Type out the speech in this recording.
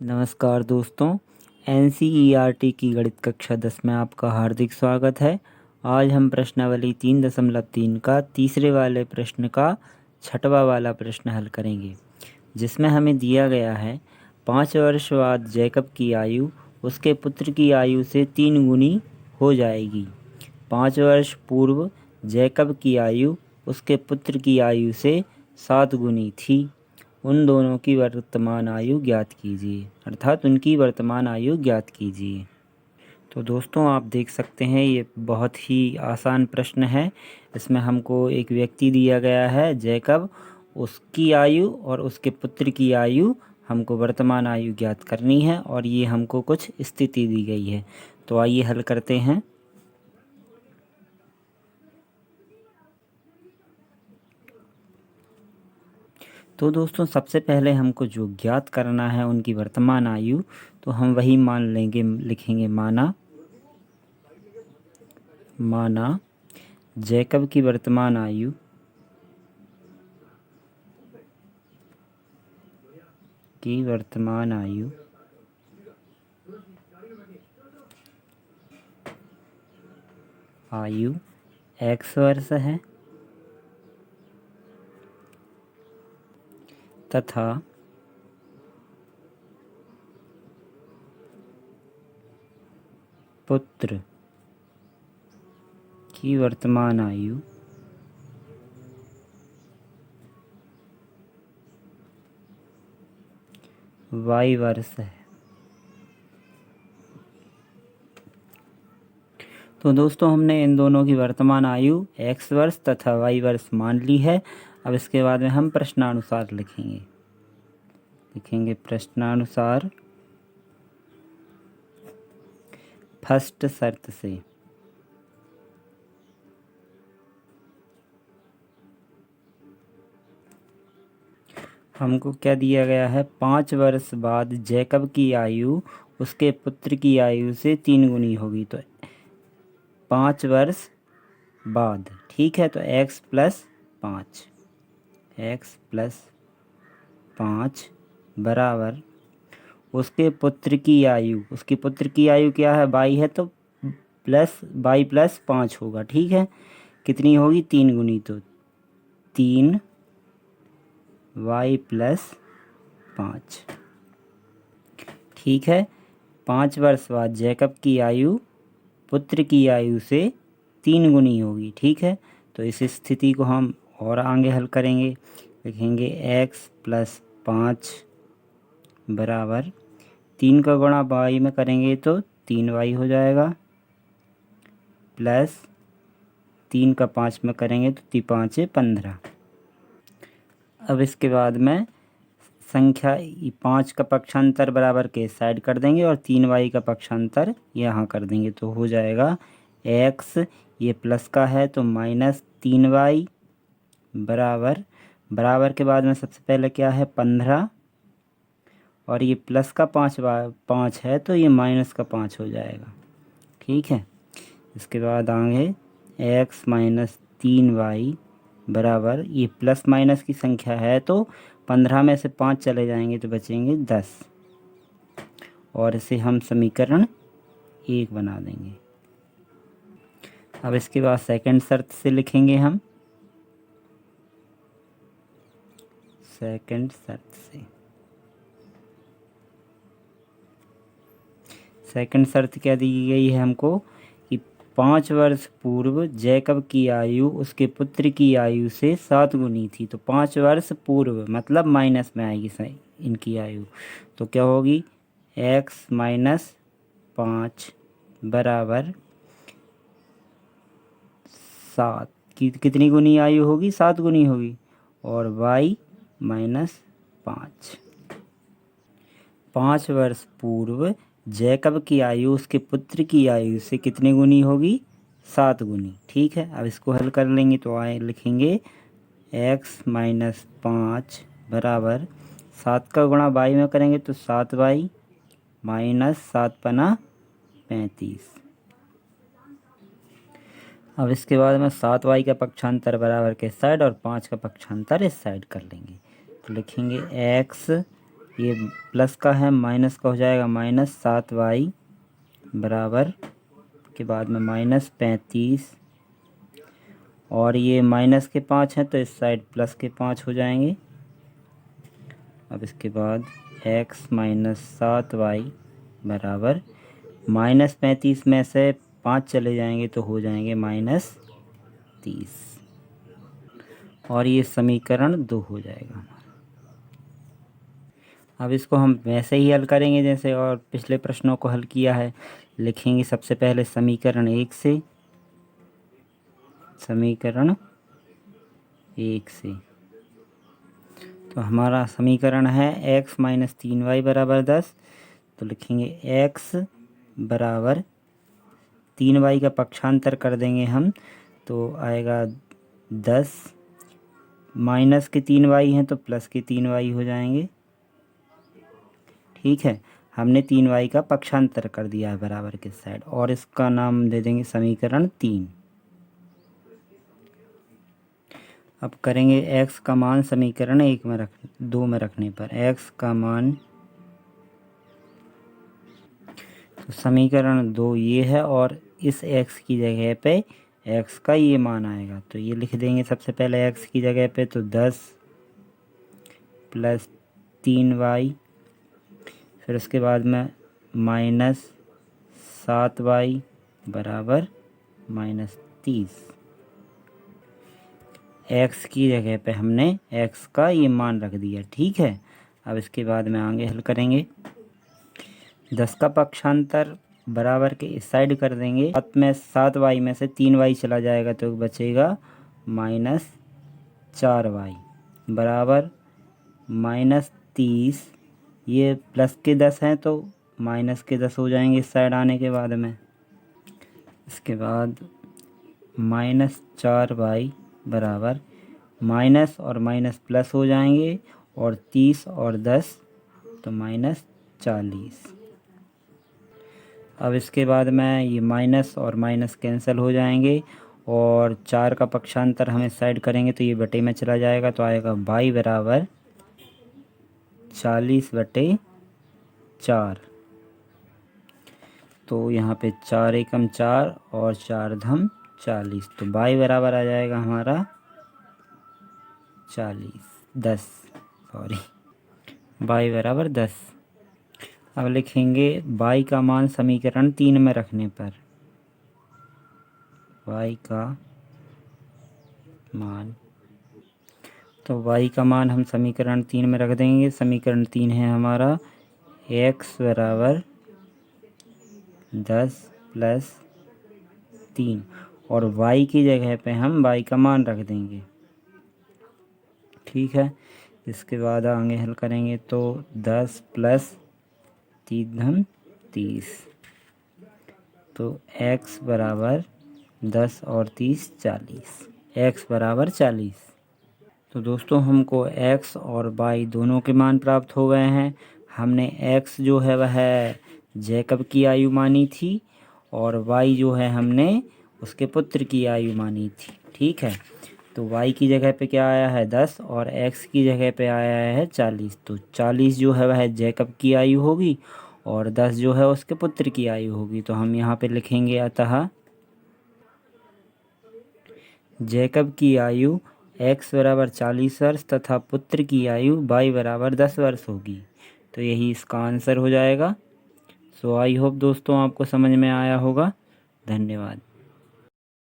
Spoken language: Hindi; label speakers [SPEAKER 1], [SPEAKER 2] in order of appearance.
[SPEAKER 1] नमस्कार दोस्तों, एनसीईआरटी की गणित कक्षा 10 में आपका हार्दिक स्वागत है। आज हम प्रश्नावली 3.3 का तीसरे वाले प्रश्न का छठवां वाला प्रश्न हल करेंगे, जिसमें हमें दिया गया है 5 वर्ष बाद जैकब की आयु उसके पुत्र की आयु से 3 गुनी हो जाएगी। 5 वर्ष पूर्व जैकब की आयु उसके पुत्र की आयु से 7 गुनी थी। उन दोनों की वर्तमान आयु ज्ञात कीजिए, अर्थात उनकी वर्तमान आयु ज्ञात कीजिए। तो दोस्तों, आप देख सकते हैं ये बहुत ही आसान प्रश्न है। इसमें हमको एक व्यक्ति दिया गया है जैकब, उसकी आयु और उसके पुत्र की आयु हमको वर्तमान आयु ज्ञात करनी है और ये हमको कुछ स्थिति दी गई है। तो आइए हल करते हैं। तो दोस्तों, सबसे पहले हमको जो ज्ञात करना है उनकी वर्तमान आयु, तो हम वही मान लेंगे, लिखेंगे माना जैकब की वर्तमान आयु x वर्ष है तथा पुत्र की वर्तमान आयु y वर्ष है। तो दोस्तों, हमने इन दोनों की वर्तमान आयु x वर्ष तथा y वर्ष मान ली है। अब इसके बाद में हम प्रश्नानुसार लिखेंगे प्रश्नानुसार फर्स्ट शर्त से हमको क्या दिया गया है, 5 वर्ष बाद जैकब की आयु उसके पुत्र की आयु से 3 गुनी होगी। तो 5 वर्ष बाद, ठीक है, तो x प्लस 5 बराबर उसके पुत्र की आयु क्या है, y है, तो y प्लस 5 होगा। ठीक है, कितनी होगी, 3 गुनी, तो 3 y प्लस 5। ठीक है, 5 वर्ष बाद जैकब की आयु पुत्र की आयु से 3 गुनी होगी। ठीक है, तो इस स्थिति को हम और आगे हल करेंगे। लिखेंगे x प्लस 5 बराबर 3 का गुणा y में करेंगे तो 3y हो जाएगा, प्लस 3 का 5 में करेंगे तो 5 15। अब इसके बाद में संख्या 5 का पक्षांतर बराबर के साइड कर देंगे और 3y का पक्षांतर यहाँ कर देंगे, तो हो जाएगा x, ये प्लस का है तो माइनस 3y बराबर के बाद में सबसे पहले क्या है, 15, और ये प्लस का 5 है तो ये माइनस का 5 हो जाएगा। ठीक है, इसके बाद आगे x माइनस 3y बराबर, ये प्लस माइनस की संख्या है तो 15 में से 5 चले जाएंगे तो बचेंगे 10, और इसे हम समीकरण 1 बना देंगे। अब इसके बाद सेकंड शर्त से लिखेंगे हम सेकंड शर्त क्या दी गई है हमको कि 5 वर्ष पूर्व जैकब की आयु उसके पुत्र की आयु से 7 गुनी थी। तो 5 वर्ष पूर्व मतलब माइनस में आएगी इनकी आयु, तो क्या होगी, x माइनस 5 बराबर 7 की कितनी गुनी आयु होगी, 7 गुनी होगी, और y माइनस 5 वर्ष पूर्व जैकब की आयु उसके पुत्र की आयु से कितनी गुनी होगी, 7 गुनी। ठीक है, अब इसको हल कर लेंगे तो लिखेंगे x माइनस 5 बराबर 7 का गुणा y में करेंगे तो 7y माइनस 7 पना 35। अब इसके बाद में 7y का पक्षांतर बराबर के साइड और 5 का पक्षांतर इस साइड कर लेंगे, तो लिखेंगे x ये प्लस का है, माइनस का हो जाएगा -7y बराबर के बाद में -35 और ये माइनस के 5 हैं तो इस साइड प्लस के 5 हो जाएंगे। अब इसके बाद x -7y बराबर -35 में से 5 चले जाएंगे तो हो जाएंगे -30 और ये समीकरण 2 हो जाएगा हमारा। अब इसको हम वैसे ही हल करेंगे जैसे और पिछले प्रश्नों को हल किया है। लिखेंगे सबसे पहले समीकरण 1 से, समीकरण 1 से तो हमारा समीकरण है x - 3y बराबर 10। तो लिखेंगे x बराबर 3y का पक्षांतर कर देंगे हम तो आएगा 10, माइनस के 3y हैं तो प्लस के 3y हो जाएंगे। ठीक है, हमने 3y का पक्षांतर कर दिया है बराबर के साइड और इसका नाम दे देंगे समीकरण 3। अब करेंगे x का मान समीकरण 2 में रखने पर x का मान, तो समीकरण 2 ये है और इस x की जगह पे x का ये मान आएगा तो ये लिख देंगे सबसे पहले x की जगह पे तो 10 + 3y, फिर उसके बाद में -7y बराबर -30। x की जगह पे हमने x का ये मान रख दिया। ठीक है, अब इसके बाद में आगे हल करेंगे। 10 का पक्षांतर बराबर के इस साइड कर देंगे। 7y में से 3y चला जाएगा तो बचेगा -4y बराबर -30। ये प्लस के 10 हैं तो माइनस के 10 हो जाएंगे इस साइड आने के बाद में। इसके बाद -4y बराबर माइनस और माइनस प्लस हो जाएंगे और 30 और 10 तो -40। अब इसके बाद में ये माइनस और माइनस कैंसिल हो जाएंगे और 4 का पक्षांतर हम इस साइड करेंगे तो ये बटे में चला जाएगा तो आएगा y बराबर 40/4। तो यहाँ पे 4 एकम 4 और 4 धम 40 तो y बराबर आ जाएगा हमारा 10 सॉरी y बराबर 10। अब लिखेंगे y का मान समीकरण 3 में रखने पर y का मान, तो y का मान हम समीकरण 3 में रख देंगे। समीकरण 3 है हमारा x बराबर 10 + 3 और y की जगह पे हम y का मान रख देंगे। ठीक है, इसके बाद आगे हल करेंगे तो 10 + 3 धम 30 तो x बराबर 10 और 30 40, x बराबर 40। तो दोस्तों हमको x और y दोनों के मान प्राप्त हो गए हैं। हमने x जो है वह जैकब की आयु मानी थी और y जो है हमने उसके पुत्र की आयु मानी थी। ठीक है, तो y की जगह पे क्या आया है 10 और x की जगह पे आया है 40। तो 40 जो है वह जैकब की आयु होगी और 10 जो है उसके पुत्र की आयु होगी। तो हम यहाँ पे लिखेंगे अतः जैकब की आयु x बराबर 40 वर्ष तथा पुत्र की आयु y बराबर 10 वर्ष होगी। तो यही इसका आंसर हो जाएगा। सो आई होप दोस्तों आपको समझ में आया होगा। धन्यवाद।